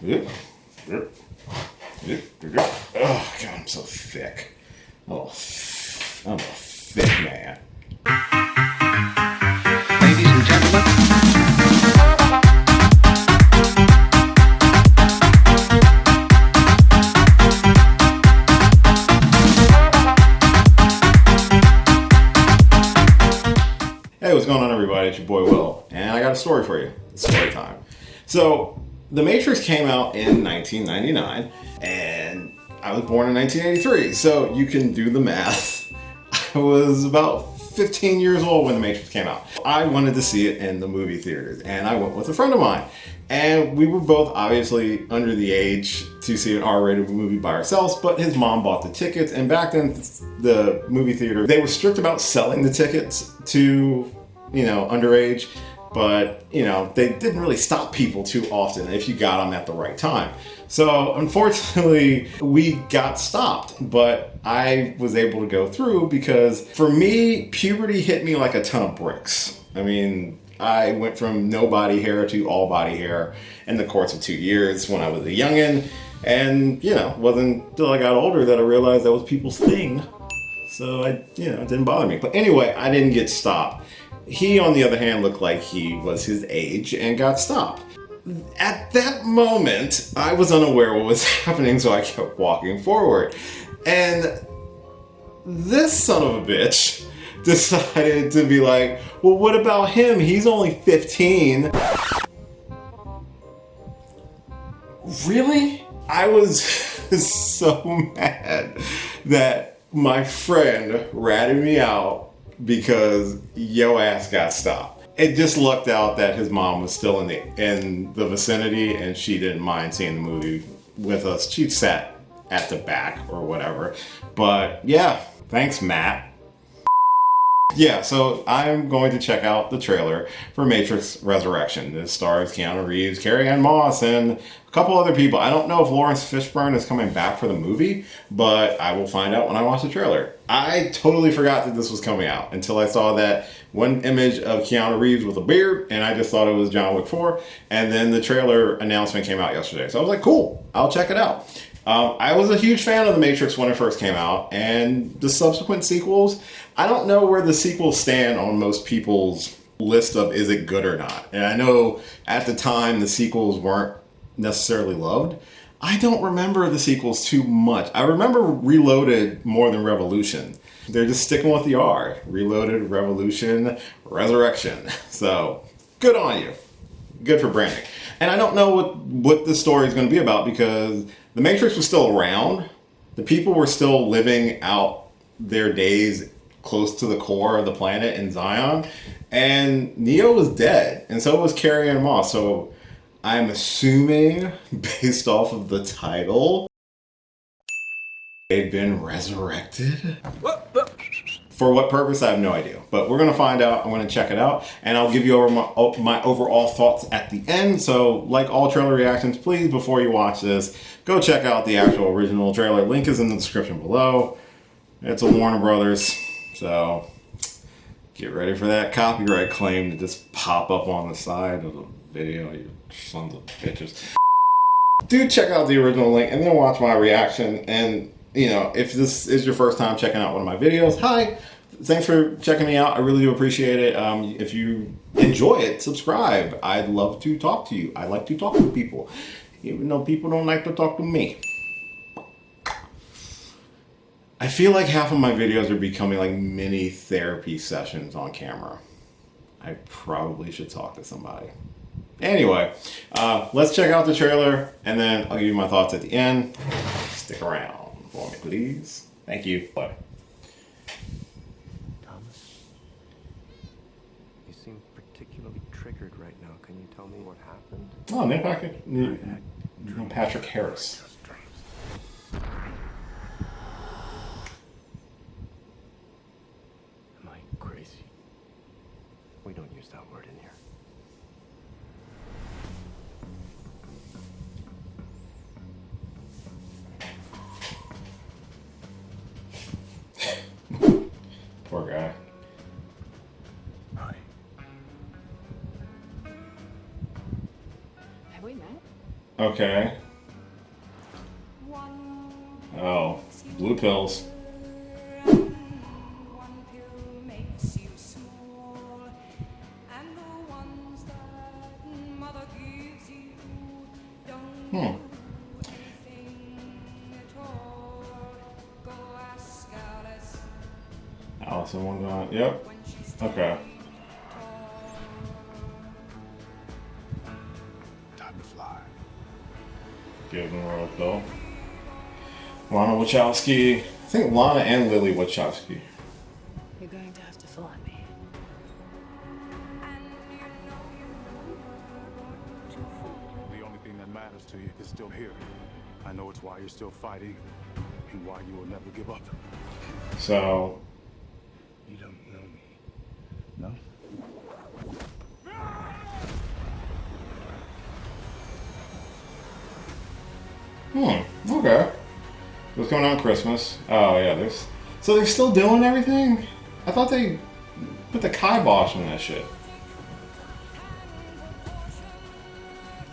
Oh, God, I'm so thick. Oh, I'm a thick man. Ladies and gentlemen. Hey, what's going on, everybody? It's your boy Will, and I got a story for you. It's story time. So, The Matrix came out in 1999, and I was born in 1983, so you can do the math. I was about 15 years old when The Matrix came out. I wanted to see it in the movie theaters, and I went with a friend of mine. And we were both obviously under the age to see an R-rated movie by ourselves, but his mom bought the tickets, and back then, the movie theater, they were strict about selling the tickets to, underage, but, they didn't really stop people too often if you got them at the right time. So, unfortunately, we got stopped, but I was able to go through because, for me, puberty hit me like a ton of bricks. I mean, I went from no body hair to all body hair in the course of 2 years when I was a youngin', and, wasn't until I got older that I realized that was people's thing. So, it didn't bother me. But anyway, I didn't get stopped. He, on the other hand, looked like he was his age and got stopped. At that moment, I was unaware what was happening, so I kept walking forward. And this son of a bitch decided to be like, well, what about him? He's only 15. Really? I was so mad that my friend ratted me out because yo ass got stopped. It just lucked out that his mom was still in the vicinity, and she didn't mind seeing the movie with us. She sat at the back or whatever. But yeah, thanks, Matt. Yeah, so I'm going to check out the trailer for Matrix Resurrection. This stars Keanu Reeves, Carrie-Anne Moss, and a couple other people. I don't know if Lawrence Fishburne is coming back for the movie, but I will find out when I watch the trailer. I totally forgot that this was coming out until I saw that one image of Keanu Reeves with a beard, and I just thought it was John Wick 4, and then the trailer announcement came out yesterday. So I was like, cool, I'll check it out. I was a huge fan of The Matrix when it first came out, and the subsequent sequels, I don't know where the sequels stand on most people's list of is it good or not. And I know at the time the sequels weren't necessarily loved. I don't remember the sequels too much. I remember Reloaded more than Revolution. They're just sticking with the R. Reloaded, Revolution, Resurrection. So, good on you. Good for branding. And I don't know what the story is going to be about because The Matrix was still around. The people were still living out their days close to the core of the planet in Zion. And Neo was dead. And so was Carrie-Anne Moss. So I'm assuming, based off of the title, they've been resurrected. For what purpose, I have no idea. But we're going to find out. I'm going to check it out. And I'll give you my overall thoughts at the end. So, like all trailer reactions, please, before you watch this, go check out the actual original trailer. Link is in the description below. It's a Warner Brothers. So, get ready for that copyright claim to just pop up on the side of the video, you sons of bitches. Do check out the original link and then watch my reaction. And if this is your first time checking out one of my videos, hi, thanks for checking me out. I really do appreciate it. If you enjoy it, subscribe. I'd love to talk to you. I like to talk to people, even though people don't like to talk to me. I feel like half of my videos are becoming like mini therapy sessions on camera. I probably should talk to somebody. Anyway, let's check out the trailer, and then I'll give you my thoughts at the end. Stick around for me, please. Thank you. Bye. Thomas, you seem particularly triggered right now. Can you tell me what happened? Oh, Neil Patrick Harris. Am I crazy? We don't use that word in here. Poor guy. Hi. Have we met? Okay. Oh, blue pills. Hmm. Alice in Wonderland. Yep. Okay. Time to fly. Give them a roll pill. Lana Wachowski. I think Lana and Lily Wachowski. You're going to have to fly me. The only thing that matters to you is still here. I know it's why you're still fighting and why you will never give up. So. You don't know me, no? Okay. What's going on Christmas? Oh yeah, there's. So they're still doing everything? I thought they put the kibosh on that shit.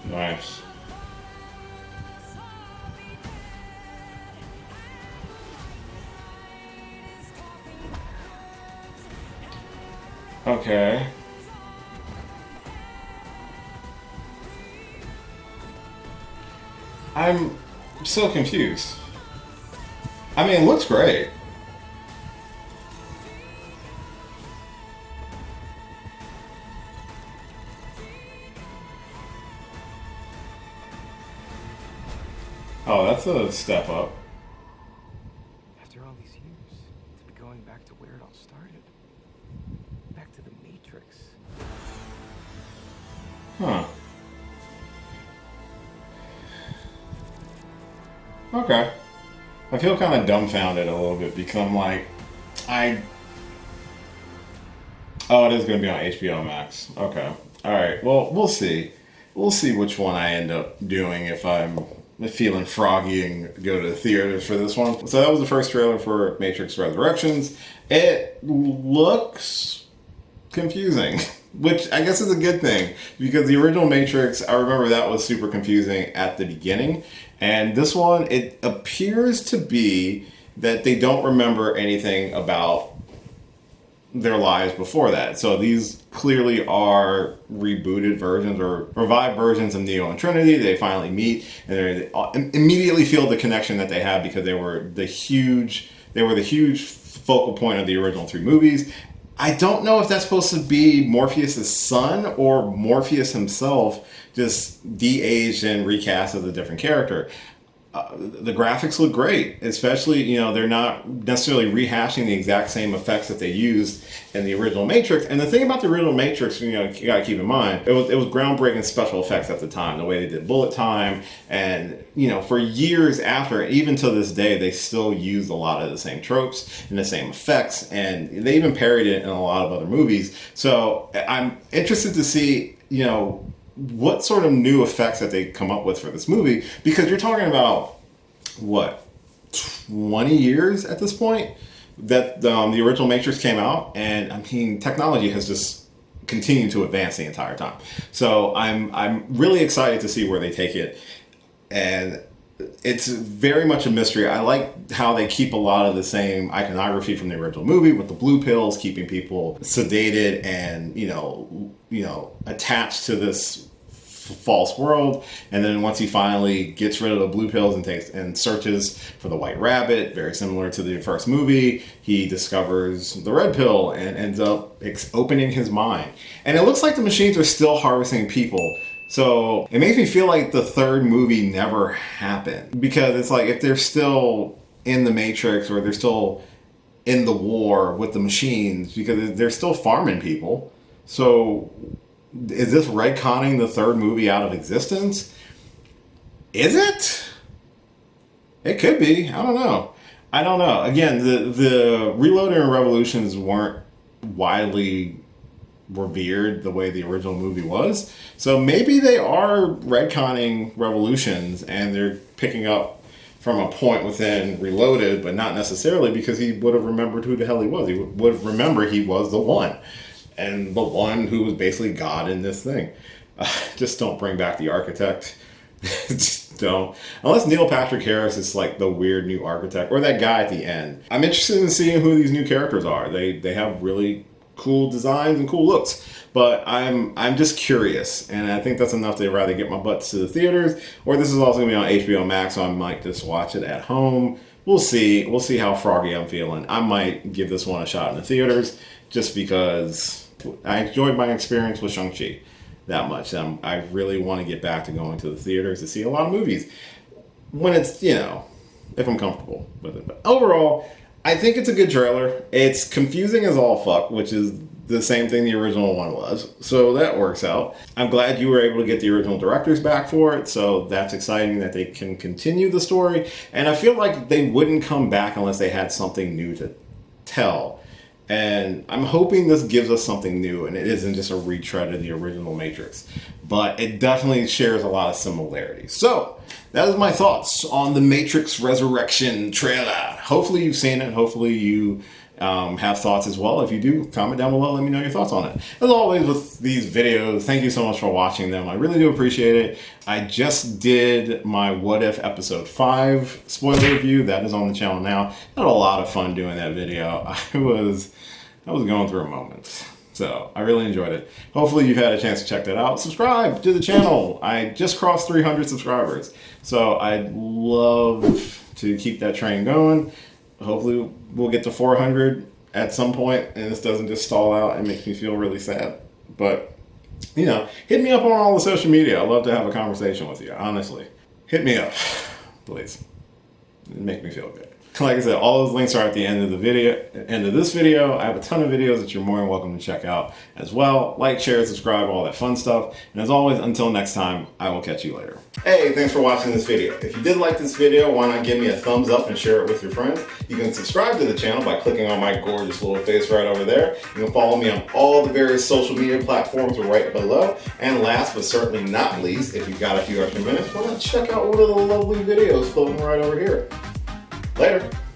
Nice. Okay. I'm so confused. I mean, it looks great. Oh, that's a step up. After all these years, to be going back to where it all started. Back to the Matrix. Huh. Okay. I feel kind of dumbfounded a little bit because I'm like, Oh, it is going to be on HBO Max. Okay. All right. Well, we'll see. We'll see which one I end up doing if I'm feeling froggy and go to the theaters for this one. So that was the first trailer for Matrix Resurrections. It looks confusing, which I guess is a good thing because the original Matrix, I remember that was super confusing at the beginning. And this one, it appears to be that they don't remember anything about their lives before that. So these clearly are rebooted versions or revived versions of Neo and Trinity. They finally meet and they immediately feel the connection that they have because they were the huge focal point of the original three movies. I don't know if that's supposed to be Morpheus' son or Morpheus himself just de-aged and recast as a different character. The graphics look great, especially, they're not necessarily rehashing the exact same effects that they used in the original Matrix. And the thing about the original Matrix, you gotta keep in mind, it was groundbreaking special effects at the time, the way they did bullet time. And, for years after, even to this day, they still use a lot of the same tropes and the same effects. And they even parodied it in a lot of other movies. So I'm interested to see, what sort of new effects that they come up with for this movie, because you're talking about 20 years at this point that the original Matrix came out, and I mean technology has just continued to advance the entire time. So I'm really excited to see where they take it, and it's very much a mystery. I like how they keep a lot of the same iconography from the original movie with the blue pills, keeping people sedated and attached to this false world. And then once he finally gets rid of the blue pills and searches for the white rabbit, very similar to the first movie, he discovers the red pill and ends up opening his mind. And it looks like the machines are still harvesting people. So it makes me feel like the third movie never happened, because it's like if they're still in the Matrix or they're still in the war with the machines, because they're still farming people. So is this retconning the third movie out of existence? Is it? It could be. I don't know. Again, the Reloaded and Revolutions weren't widely revered the way the original movie was. So maybe they are retconning Revolutions and they're picking up from a point within Reloaded, but not necessarily, because he would have remembered who the hell he was. He would have remembered he was the one. And the one who was basically God in this thing. Just don't bring back the architect. Just don't. Unless Neil Patrick Harris is like the weird new architect or that guy at the end. I'm interested in seeing who these new characters are. They have really cool designs and cool looks. But I'm just curious, and I think that's enough to rather get my butt to the theaters, or this is also gonna be on HBO Max, so I might just watch it at home. We'll see. We'll see how froggy I'm feeling. I might give this one a shot in the theaters, just because I enjoyed my experience with Shang-Chi that much. I really want to get back to going to the theaters to see a lot of movies when it's, if I'm comfortable with it. But overall, I think it's a good trailer. It's confusing as all fuck, which is the same thing the original one was. So that works out. I'm glad you were able to get the original directors back for it. So that's exciting that they can continue the story. And I feel like they wouldn't come back unless they had something new to tell. And I'm hoping this gives us something new and it isn't just a retread of the original Matrix. But it definitely shares a lot of similarities. So that is my thoughts on the Matrix Resurrection trailer. Hopefully you've seen it. Hopefully you have thoughts as well. If you do, comment down below. Let me know your thoughts on it. As always with these videos, thank you so much for watching them. I really do appreciate it. I just did my What If Episode 5 spoiler review. That is on the channel now. I had a lot of fun doing that video. I was going through a moment. So I really enjoyed it. Hopefully you've had a chance to check that out. Subscribe to the channel. I just crossed 300 subscribers. So I'd love to keep that train going. Hopefully we'll get to 400 at some point and this doesn't just stall out and makes me feel really sad. But, hit me up on all the social media. I'd love to have a conversation with you, honestly. Hit me up, please. It'd make me feel good. Like I said, all those links are at the end of this video. I have a ton of videos that you're more than welcome to check out as well. Like, share, subscribe, all that fun stuff. And as always, until next time, I will catch you later. Hey, thanks for watching this video. If you did like this video, why not give me a thumbs up and share it with your friends? You can subscribe to the channel by clicking on my gorgeous little face right over there. You can follow me on all the various social media platforms right below. And last but certainly not least, if you've got a few extra minutes, why not check out one of the lovely videos floating right over here. Later.